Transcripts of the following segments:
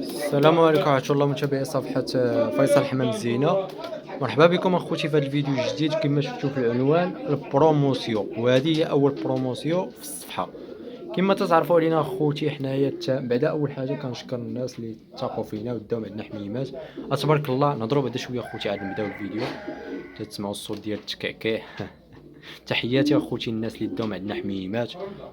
السلام عليكم ورحمة الله متابعي صفحة فيصل حمام الزينة. مرحبا بكم اخوتي في هذا الفيديو الجديد. كما شفتوا في العنوان البروموسيون، وهذه هي اول بروموسيون في الصفحة. كما تتعرفوا علينا اخوتي حنايا بعدا اول حاجة كنشكر الناس اللي تثقوا فينا وداو عندنا حميمات. تبارك الله. نهضروا بعدا شوية اخوتي عاد نبداو الفيديو. تسمعوا الصوت ديال التكعكع. تحياتي اخوتي الناس اللي داو عندنا حميمات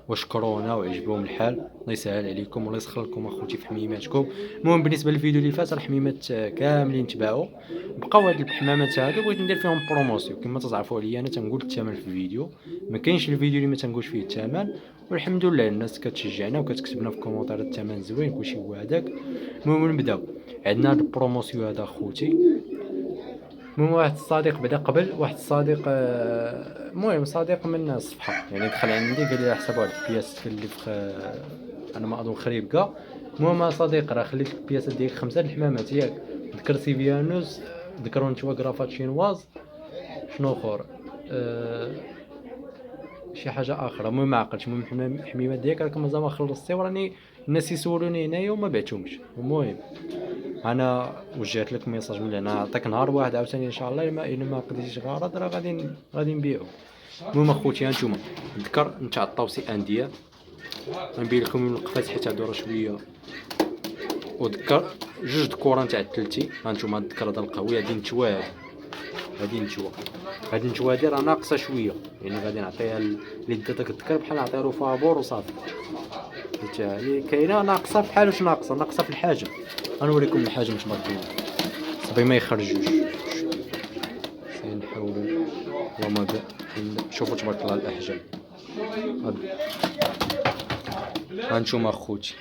وشكرونا وعجبهم الحال. الله يسهل عليكم والله يسخر لكم اخوتي في حميماتكم. المهم بالنسبه للفيديو اللي فات الحميمات كاملين تباعوا. بقاو هاد الحمامات هادو بغيت ندير فيهم بروموسيون. كما تعرفوا عليا انا تنقول الثمن في الفيديو، ما كاينش الفيديو اللي ما تنقولش فيه الثمن. والحمد لله الناس كتشجعنا وكتكتبنا في كومونتير الثمن زوين كلشي هو هذاك. المهم نبداو. عندنا هاد البروموسيون هذا اخوتي. المهم واحد الصديق بدا قبل، واحد الصديق المهم صديق من الصفحه يعني دخل عندي قال لي حسب واحد البياس تكلف انا ما اظن خريبكا. المهم صديق راه خليت البياسات ديالك 5 الحمامات ياك. ذكر سيفيانوس، ذكر نتوا كرافات شينواز، شنو اخر شي حاجه اخرى. المهم ما عقلتش. المهم الحميمات ديالك راك مازال ما خلصتي وراني الناس يسولوني هنايا وما بعتهمش. المهم انا وجهت لك ميساج من هنا، نعطيك نهار واحد عاوتاني ان شاء الله الا ما قديتيش غرض راه غادي نبيعو. المهم اخوتي هانتوما ذكر نتاع الطوسي انديه. غنبين لكم الوقفات حيت هادو راه شويه. وذكر جوج دكوره نتاع التلتي. هانتوما الذكر هذا القوي هادي نتوا، هادي نتوا هادي راه ناقصه شويه يعني غادي نعطيها اللي دا داك الذكر بحال نعطيها له فابور وصافي. حتى هي كاينه ناقصه بحال واش ناقصه في الحاجه. غنوريكم الحجم تبارك الله. صبي ما يخرجوش. سنحاولوا اللهم شوفوا تبارك الله الاحجام. هانتوما اخوتي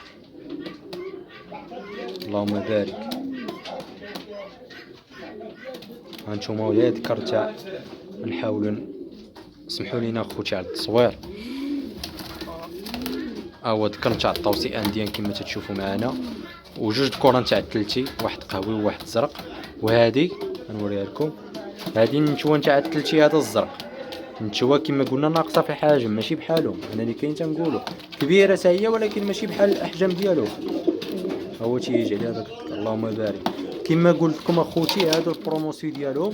اللهم بارك. هانتوما ولا ذكر تاع نحاولوا سمحوا لينا اخوتي على التصوير. هو ذكر تاع الطوسي انديان كما تشوفوا معنا، وجوج دكوره تاع التلتي، واحد قهوي وواحد زرق. وهذه غنوريها لكم، هذه النتوه تاع التلتي هذا الزرق. النتوه كما قلنا ناقصه في الحجم ماشي بحالهم. انا اللي كاين تنقولوا كبيره حتى هي ولكن ماشي بحال الاحجام ديالهم. هو تيجي على هذاك. اللهم بارك. كما قلت لكم اخوتي هادو البروموسيون ديالهم.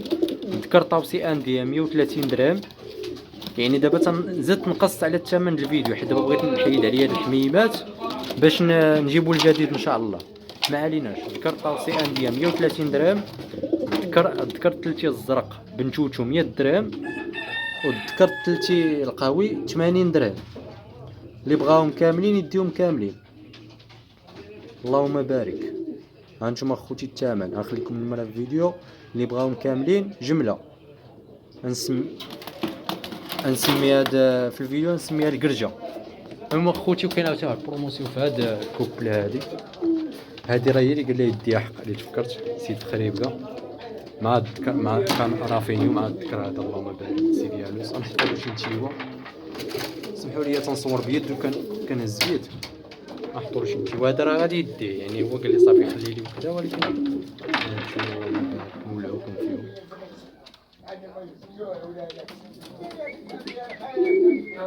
ذكر طوسي انديه 130 درهم. يعني دابا زدت نقصت على الثمن الفيديو حيت دابا بغيت نحيد عليا الحميمات باش نجيبوا الجديد ان شاء الله. ما عليناش. ذكر طوسي انديه 130 درهم. ذكر التلتي الزرق بنتوتو 100 درهم. وذكر التلتي القهوي 80 درهم. اللي بغاهم كاملين يديهم كاملين. اللهم بارك. هانتوما اخوتي الثمن غنخليكم المره في الفيديو. اللي بغاهم كاملين جمله نسمي هذا في الفيديو نسميها القرجه. المهم اخوتي وكاين عاوتاني البروموسيون في هذا الكوبل. هذه راه هي اللي قال لي يديها حق اللي تفكرت سيد خريبكا مع الذكر مع كان رافينيو مع الذكر هذا. اللهم بارك. سيدي يانوس غنحط له شي نتيوه. سمحوا لي تنصور بيد وكنهز بيد. نحطوا له شي نتيوه. هذا راه غادي يديه يعني هو قال لي صافي خلي لي وكذا ولكن نولعوكم فيهم.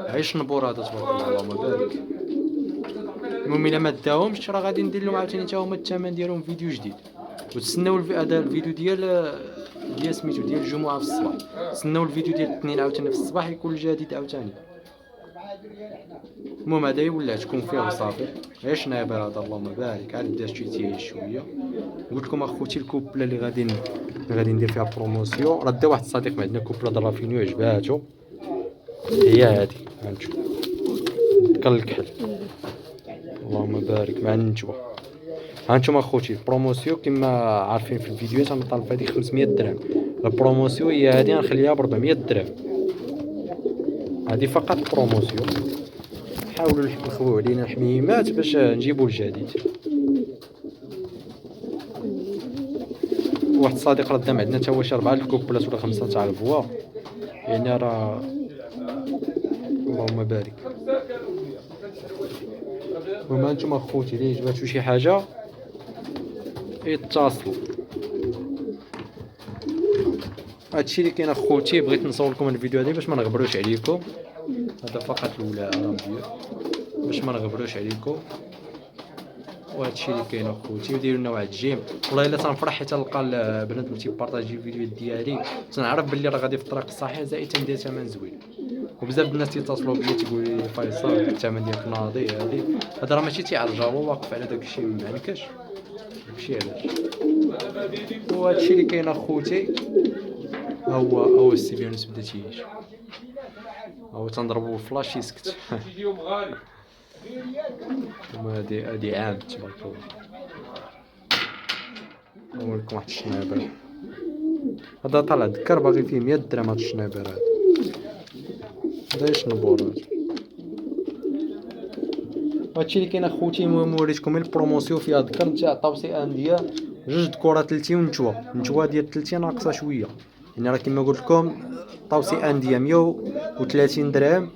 عيش نبور هذا تبارك الله. اللهم بارك. المهم الا ما داهمش راه غادي ندير لهم عاوتاني حتى هما الثمن ديالهم فيديو جديد. وتسناو هذا الفيديو ديال سميتو ديال الجمعه في الصباح. تسناو الفيديو ديال الاثنين عاوتاني في الصباح يكون الجديد عاوتاني. المهم هذا ولعتكم فيه وصافي. عيش نابر هذا. اللهم بارك. عاد بدات شي شويه. قلت لكم اخوتي الكوبله اللي غادي ندير فيها بروموسيون. راه دا واحد الصديق عندنا كوبله د رافينيو عجباتو. هي هذه هانتو ذكر الكحل. اللهم بارك مع النتوه. هانتوما اخوتي البروموسيون كما عارفين في الفيديوهات غنطالب هذه 500 درهم. البروموسيون هي هذه غنخليها ب 400 درهم. هذه فقط بروموسيون. نحاولوا نخويو علينا الحميمات باش نجيبوا الجديد. واحد الصديق راه دام عندنا حتى هو شي 4 الكوبلات ولا 5 تاع الفوا يعني راه. اللهم بارك. المهم هانتوما اخوتي اللي عجباتو شي حاجه يتصلوا. هادشي اللي كاين اخوتي. بغيت نصور لكم الفيديو هذا باش ما نغبروش عليكم. هذا فقط الاولى راه مزيان باش ما نغبروش عليكم. وهذا الشيء اللي كاين اخوتي. وديروا لنا واحد الجيم، والله الا تنفرح حيت نلقى البنات اللي تيبارطاجي الفيديوهات ديالي، تنعرف باللي راه غادي في الطريق الصحيح، زائد تندير ثمن زوين. وبزاف الناس تيتصلوا بيا تيقولوا لي فيصل الثمن ديالك ناضي، هذا راه ماشي تيعرجوا، هو واقف على داك الشيء معنكش، داكشي علاش. وهذا الشيء اللي كاين اخوتي، هو السي بيانوس بدا تيجي، هو تنضربو بالفلاش يسكت. هادي عام تبارك الله. نوريكم واحد الشنايبر، هذا طالع ذكر باغي فيه 100 درهم. هاد الشنايبر هذا شنبور هذا. هادشي اللي كاين اخوتي. المهم وريتكم البروموسيون فيها ذكر نتا التوصيه عندي جوج كره تلتي ونتوا ديال تلتي ناقصه شويه، يعني راه كما قلت لكم التوصيه عندي 130 درهم،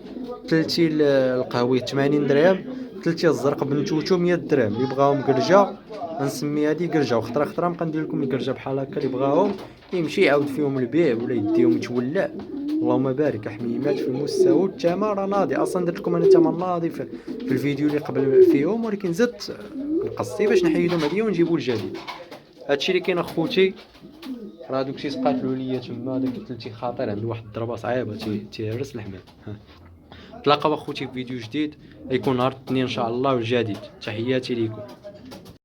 تلتي القهوي 80 درهم، تلتي الزرق بنتوتو 100 درهم. اللي بغاهم قرجه غنسمي هادي قرجه، وخطره نبقى ندير لكم القرجه بحال هكا. اللي بغاهم يمشي يعاود فيهم البيع ولا يديهم يتولع. اللهم بارك. حميمات في المستوى الثمن راه ناضي اصلا. درت لكم انا ثمن ناضي في الفيديو اللي قبل فيهم، ولكن زدت نقصتي باش نحيدهم هادي ونجيبوا الجديد. هادشي اللي كاين اخوتي. راه دوك شي سقاتلو ليا تما، داك تلتي خاطر عنده واحد الضربه صعيبه تيهرس الحمام. تلاقاو اخوتي في فيديو جديد، يكون نهار الاثنين ان شاء الله والجديد. تحياتي ليكم.